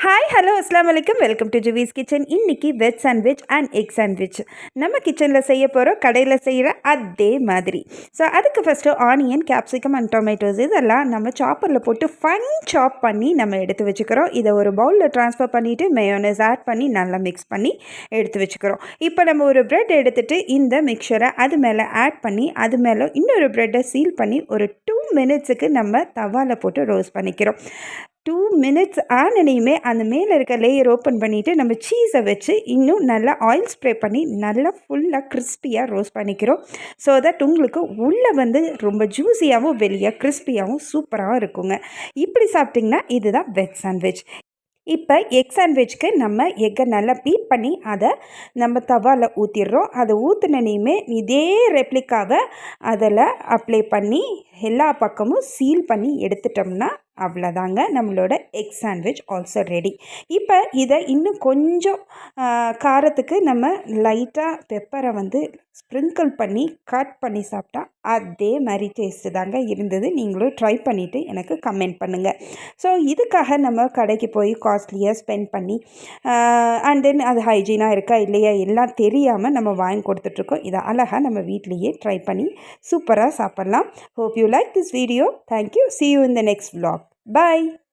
Hi hello அஸ்லாம் வலைக்கம் welcome to ஜுவீஸ் kitchen. இன்றைக்கி veg sandwich and egg sandwich நம்ம கிச்சனில் செய்ய போகிறோம், கடையில் செய்கிற அதே மாதிரி. ஸோ அதுக்கு first onion, capsicum and tomatoes இதெல்லாம் நம்ம சாப்பரில் போட்டு ஃபைன் சாப் பண்ணி நம்ம எடுத்து வச்சுக்கிறோம். இதை ஒரு பவுலில் ட்ரான்ஸ்ஃபர் பண்ணிவிட்டு மேயோனஸ் ஆட் பண்ணி நல்லா மிக்ஸ் பண்ணி எடுத்து வச்சுக்கிறோம். இப்போ நம்ம ஒரு ப்ரெட் எடுத்துகிட்டு இந்த மிக்சரை அது மேலே ஆட் பண்ணி அது மேலே இன்னொரு ப்ரெட்டை சீல் பண்ணி ஒரு 2 மினிட்ஸுக்கு நம்ம தவாவில் போட்டு ரோஸ்ட் பண்ணிக்கிறோம். 2 மினிட்ஸ் ஆனனையுமே அந்த மேலே இருக்க லேயர் ஓப்பன் பண்ணிவிட்டு நம்ம சீஸை வச்சு இன்னும் நல்லா ஆயில் ஸ்ப்ரே பண்ணி நல்லா ஃபுல்லாக கிறிஸ்பியாக ரோஸ்ட் பண்ணிக்கிறோம். ஸோ தட் உங்களுக்கு உள்ளே வந்து ரொம்ப ஜூஸியாகவும் வெளியே கிறிஸ்பியாகவும் சூப்பராக இருக்குங்க. இப்படி சாப்பிட்டிங்கன்னா இதுதான் வெஜ் சாண்ட்விச். இப்போ எக் சாண்ட்விச்க்கு நம்ம எக்கை நல்லா பீட் பண்ணி அதை நம்ம தவாவில் ஊற்றிடுறோம். அதை ஊற்றினையுமே இதே ரெப்ளிக்காக அதில் அப்ளை பண்ணி எல்லா பக்கமும் சீல் பண்ணி எடுத்துட்டோம்னா அவ்வளோதாங்க, நம்மளோட எக் சாண்ட்விச் ஆல்சோ ரெடி. இப்போ இதை இன்னும் கொஞ்சம் காரத்துக்கு நம்ம லைட்டாக பெப்பரை வந்து ஸ்ப்ரிங்கிள் பண்ணி கட் பண்ணி சாப்பிட்டா அதே மாதிரி டேஸ்ட்டு தாங்க இருந்தது. நீங்களும் ட்ரை பண்ணிவிட்டு எனக்கு கமெண்ட் பண்ணுங்கள். ஸோ இதுக்காக நம்ம கடைக்கு போய் காஸ்ட்லியாக ஸ்பெண்ட் பண்ணி அண்ட் தென் அது ஹைஜீனாக இருக்கா இல்லையா எல்லாம் தெரியாமல் நம்ம வாங்கி கொடுத்துட்ருக்கோம். இதை அழகாக நம்ம வீட்லேயே ட்ரை பண்ணி சூப்பராக சாப்பிட்லாம். Hope you like this video. Thank you. See you in the next vlog. Bye.